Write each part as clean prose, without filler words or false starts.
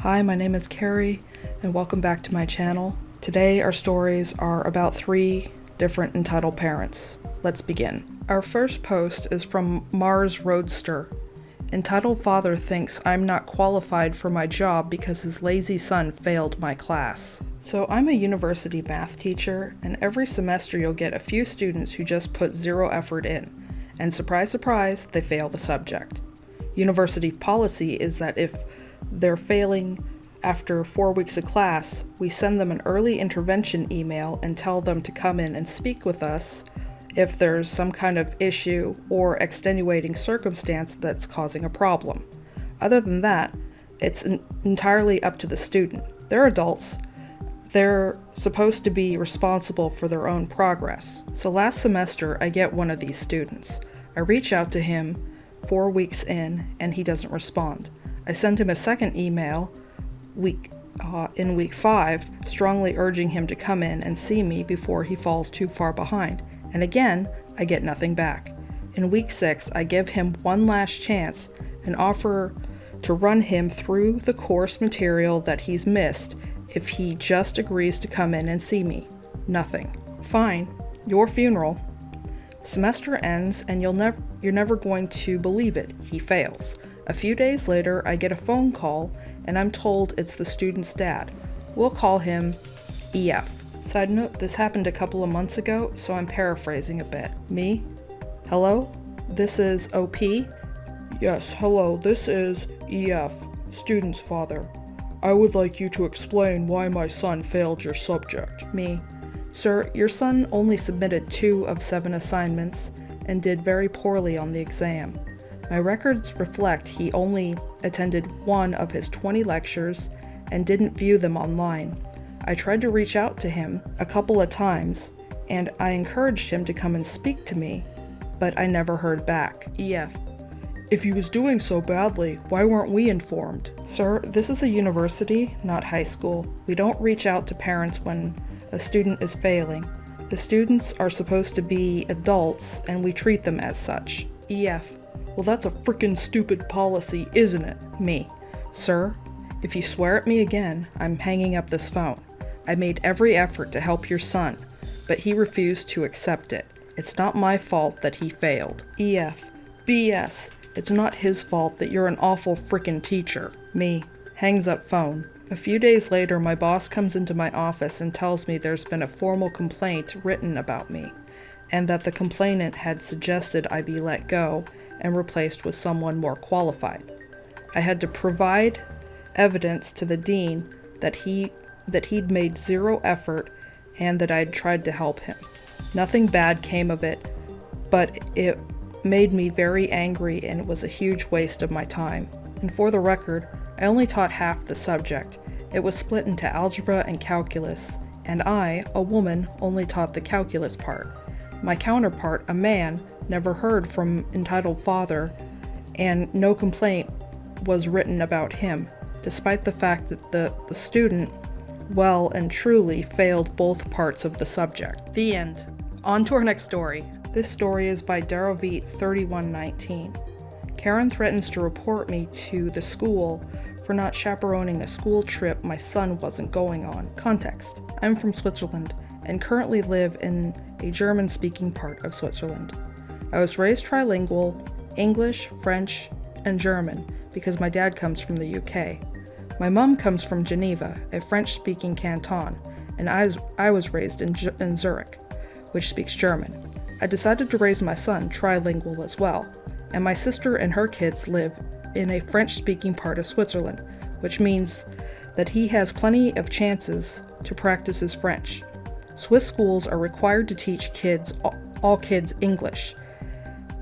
Hi, my name is Carrie, and welcome back to my channel. Today our stories are about 3 different entitled parents. Let's begin. Our first post is from Mars Roadster. Entitled father thinks I'm not qualified for my job because his lazy son failed my class. So I'm a university math teacher, and every semester you'll get a few students who just put zero effort in. And surprise, surprise, they fail the subject. University policy is that if they're failing after 4 weeks of class, we send them an early intervention email and tell them to come in and speak with us if there's some kind of issue or extenuating circumstance that's causing a problem. Other than that, it's entirely up to the student. They're adults. They're supposed to be responsible for their own progress. So last semester, I get one of these students. I reach out to him 4 weeks in, and he doesn't respond. I send him a second email in week 5, strongly urging him to come in and see me before he falls too far behind. And again, I get nothing back. In week 6, I give him one last chance and offer to run him through the course material that he's missed if he just agrees to come in and see me. Nothing. Fine, your funeral. Semester ends, and you're never going to believe it. He fails. A few days later, I get a phone call, and I'm told it's the student's dad. We'll call him EF. Side note, this happened a couple of months ago, so I'm paraphrasing a bit. Me? Hello? This is OP? Yes, hello, this is EF, student's father. I would like you to explain why my son failed your subject. Me. Sir, your son only submitted 2 of 7 assignments and did very poorly on the exam. My records reflect he only attended 1 of his 20 lectures and didn't view them online. I tried to reach out to him a couple of times, and I encouraged him to come and speak to me, but I never heard back. EF. If he was doing so badly, why weren't we informed? Sir, this is a university, not high school. We don't reach out to parents when a student is failing. The students are supposed to be adults, and we treat them as such. EF. Well, that's a frickin' stupid policy, isn't it? Me. Sir, if you swear at me again, I'm hanging up this phone. I made every effort to help your son, but he refused to accept it. It's not my fault that he failed. EF. BS. It's not his fault that you're an awful frickin' teacher. Me. Hangs up phone. A few days later, my boss comes into my office and tells me there's been a formal complaint written about me, and that the complainant had suggested I be let go and replaced with someone more qualified. I had to provide evidence to the dean that he'd made 0 effort and that I'd tried to help him. Nothing bad came of it, but it made me very angry, and it was a huge waste of my time. And for the record, I only taught half the subject. It was split into algebra and calculus, and I, a woman, only taught the calculus part. My counterpart, a man, never heard from entitled father, and no complaint was written about him, despite the fact that the student well and truly failed both parts of the subject. The end. On to our next story. This story is by Darovit3119. Karen threatens to report me to the school for not chaperoning a school trip my son wasn't going on. Context. I'm from Switzerland and currently live in a German-speaking part of Switzerland. I was raised trilingual, English, French, and German, because my dad comes from the UK. My mom comes from Geneva, a French-speaking canton, and I was raised in Zurich, which speaks German. I decided to raise my son trilingual as well, and my sister and her kids live in a French-speaking part of Switzerland, which means that he has plenty of chances to practice his French. Swiss schools are required to teach all kids English,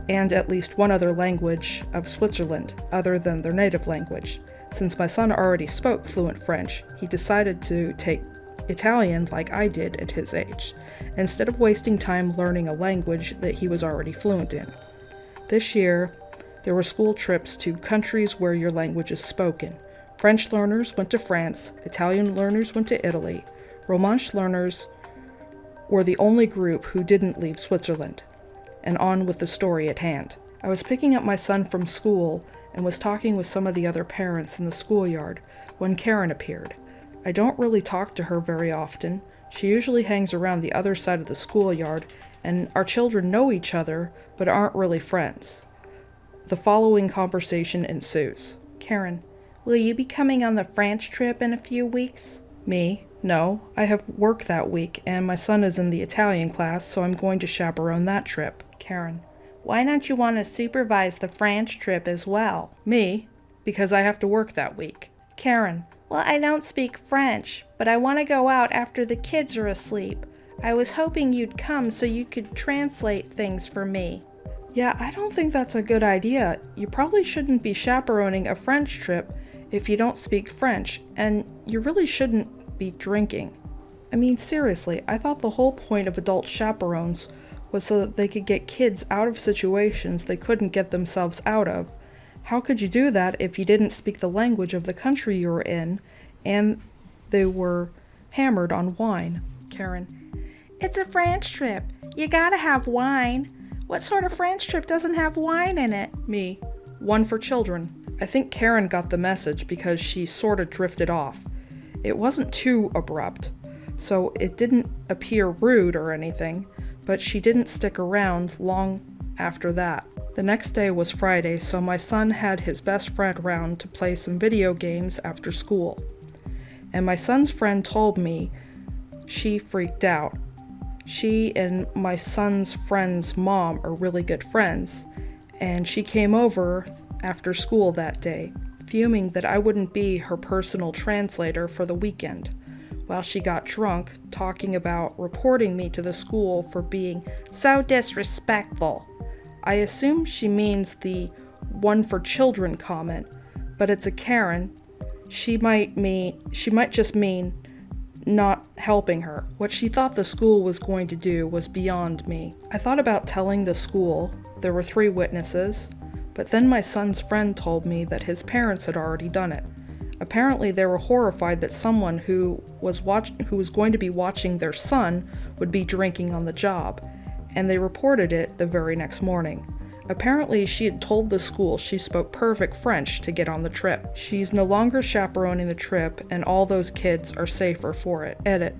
and at least one other language of Switzerland other than their native language. Since my son already spoke fluent French, he decided to take Italian like I did at his age, instead of wasting time learning a language that he was already fluent in. This year, there were school trips to countries where your language is spoken. French learners went to France, Italian learners went to Italy, Romansh learners were the only group who didn't leave Switzerland. And on with the story at hand. I was picking up my son from school and was talking with some of the other parents in the schoolyard when Karen appeared. I don't really talk to her very often. She usually hangs around the other side of the schoolyard, and our children know each other but aren't really friends. The following conversation ensues. Karen, will you be coming on the France trip in a few weeks? Me? No, I have work that week, and my son is in the Italian class, so I'm going to chaperone that trip. Karen, why don't you want to supervise the France trip as well? Me? Because I have to work that week. Karen, well, I don't speak French, but I want to go out after the kids are asleep. I was hoping you'd come so you could translate things for me. Yeah, I don't think that's a good idea. You probably shouldn't be chaperoning a French trip if you don't speak French, and you really shouldn't be drinking. I mean, seriously, I thought the whole point of adult chaperones was so that they could get kids out of situations they couldn't get themselves out of. How could you do that if you didn't speak the language of the country you were in and they were hammered on wine? Karen, it's a France trip. You gotta have wine. What sort of France trip doesn't have wine in it? Me, one for children. I think Karen got the message because she sort of drifted off. It wasn't too abrupt, so it didn't appear rude or anything, but she didn't stick around long after that. The next day was Friday, so my son had his best friend round to play some video games after school. And my son's friend told me she freaked out. She and my son's friend's mom are really good friends, and she came over after school that day, fuming that I wouldn't be her personal translator for the weekend, while she got drunk, talking about reporting me to the school for being so disrespectful. I assume she means the one for children comment, but it's a Karen. She might just mean not helping her. What she thought the school was going to do was beyond me. I thought about telling the school. There were 3 witnesses, but then my son's friend told me that his parents had already done it. Apparently they were horrified that someone who was going to be watching their son would be drinking on the job, and they reported it the very next morning. Apparently she had told the school she spoke perfect French to get on the trip. She's no longer chaperoning the trip, and all those kids are safer for it. Edit.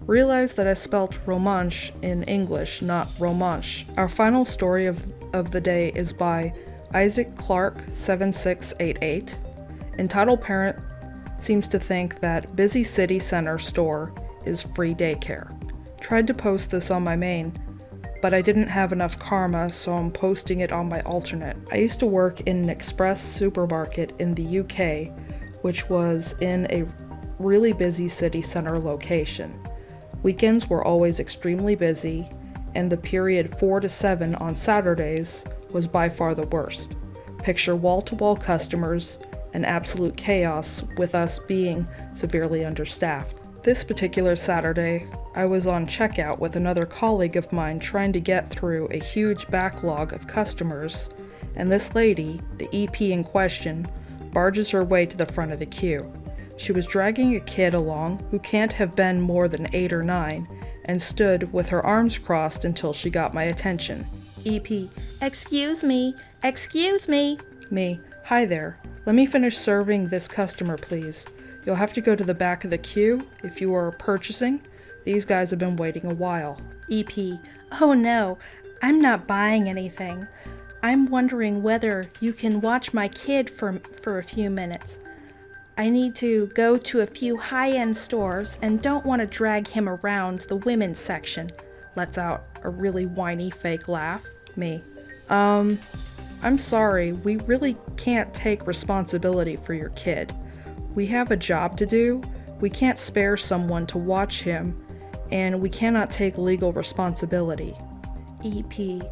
Realize that I spelt romanche in English, not romanche. Our final story of the day is by Isaac Clark 7688. Entitled Parent seems to think that Busy City Center store is free daycare. Tried to post this on my main, but I didn't have enough karma, so I'm posting it on my alternate. I used to work in an express supermarket in the UK, which was in a really busy city center location. Weekends were always extremely busy, and the period 4 to 7 on Saturdays was by far the worst. Picture wall-to-wall customers and absolute chaos, with us being severely understaffed. This particular Saturday, I was on checkout with another colleague of mine trying to get through a huge backlog of customers, and this lady, the EP in question, barges her way to the front of the queue. She was dragging a kid along who can't have been more than 8 or 9, and stood with her arms crossed until she got my attention. EP, excuse me, excuse me. Me, hi there. Let me finish serving this customer, please. You'll have to go to the back of the queue if you are purchasing. These guys have been waiting a while. EP, oh no, I'm not buying anything. I'm wondering whether you can watch my kid for a few minutes. I need to go to a few high-end stores and don't want to drag him around the women's section. Lets out a really whiny fake laugh. Me, I'm sorry, we really can't take responsibility for your kid. We have a job to do. We can't spare someone to watch him, and we cannot take legal responsibility. EP,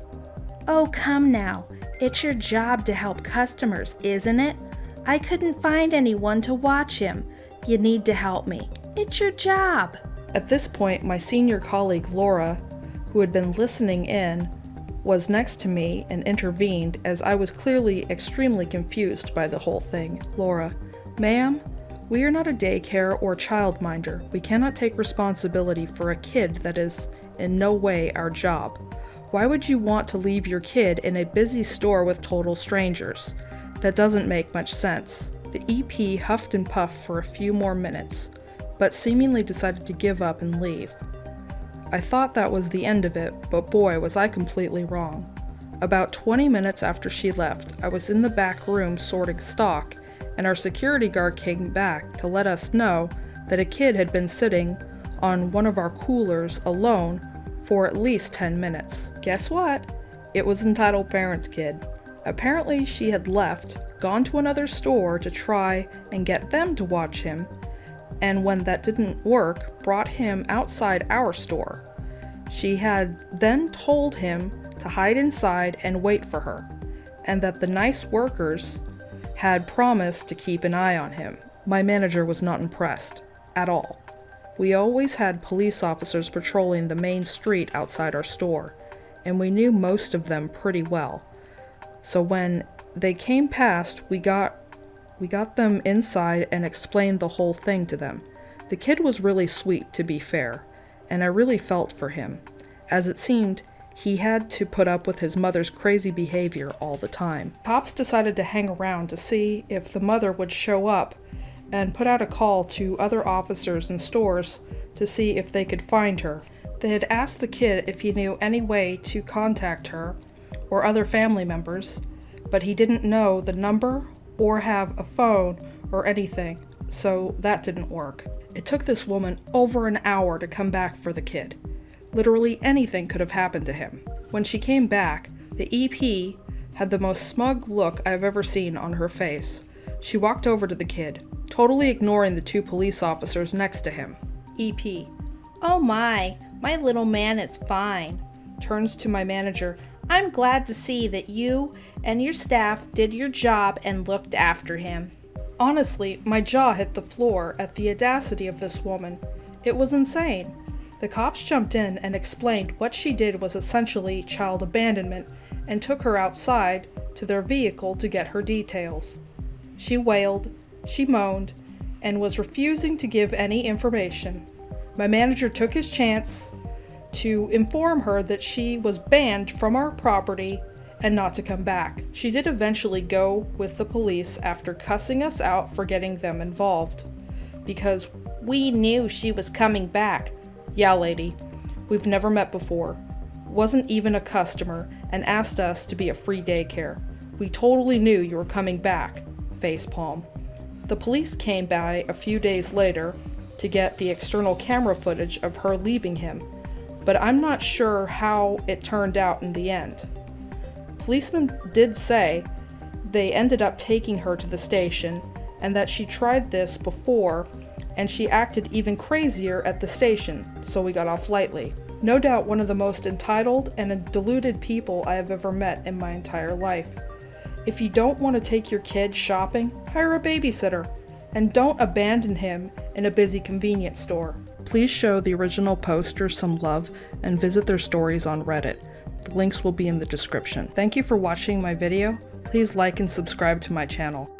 oh come now, it's your job to help customers, isn't it? I couldn't find anyone to watch him. You need to help me. It's your job. At this point, my senior colleague Laura, who had been listening in, was next to me and intervened as I was clearly extremely confused by the whole thing. Laura, ma'am, we are not a daycare or childminder. We cannot take responsibility for a kid that is in no way our job. Why would you want to leave your kid in a busy store with total strangers? That doesn't make much sense. The EP huffed and puffed for a few more minutes, but seemingly decided to give up and leave. I thought that was the end of it, but boy, was I completely wrong. About 20 minutes after she left, I was in the back room sorting stock, and our security guard came back to let us know that a kid had been sitting on one of our coolers alone for at least 10 minutes. Guess what? It was entitled parent's kid. Apparently she had left, gone to another store to try and get them to watch him, and when that didn't work, brought him outside our store. She had then told him to hide inside and wait for her, and that the nice workers had promised to keep an eye on him. My manager was not impressed at all. We always had police officers patrolling the main street outside our store, and we knew most of them pretty well. So when they came past, we got them inside and explained the whole thing to them. The kid was really sweet, to be fair, and I really felt for him, as it seemed he had to put up with his mother's crazy behavior all the time. Cops decided to hang around to see if the mother would show up and put out a call to other officers and stores to see if they could find her. They had asked the kid if he knew any way to contact her or other family members, but he didn't know the number or have a phone or anything, so that didn't work. It took this woman over an hour to come back for the kid. Literally anything could have happened to him. When she came back, the EP had the most smug look I've ever seen on her face. She walked over to the kid, totally ignoring the two police officers next to him. EP: "Oh my little man is fine." Turns to my manager: "I'm glad to see that you and your staff did your job and looked after him." Honestly, my jaw hit the floor at the audacity of this woman. It was insane. The cops jumped in and explained what she did was essentially child abandonment and took her outside to their vehicle to get her details. She wailed, she moaned, and was refusing to give any information. My manager took his chance to inform her that she was banned from our property and not to come back. She did eventually go with the police after cussing us out for getting them involved, because "We knew she was coming back." "Yeah, lady, we've never met before. Wasn't even a customer and asked us to be a free daycare. We totally knew you were coming back." Facepalm. The police came by a few days later to get the external camera footage of her leaving him, but I'm not sure how it turned out in the end. Policemen did say they ended up taking her to the station and that she tried this before and she acted even crazier at the station, so we got off lightly. No doubt one of the most entitled and deluded people I have ever met in my entire life. If you don't want to take your kid shopping, hire a babysitter, and don't abandon him in a busy convenience store. Please show the original posters some love and visit their stories on Reddit. The links will be in the description. Thank you for watching my video. Please like and subscribe to my channel.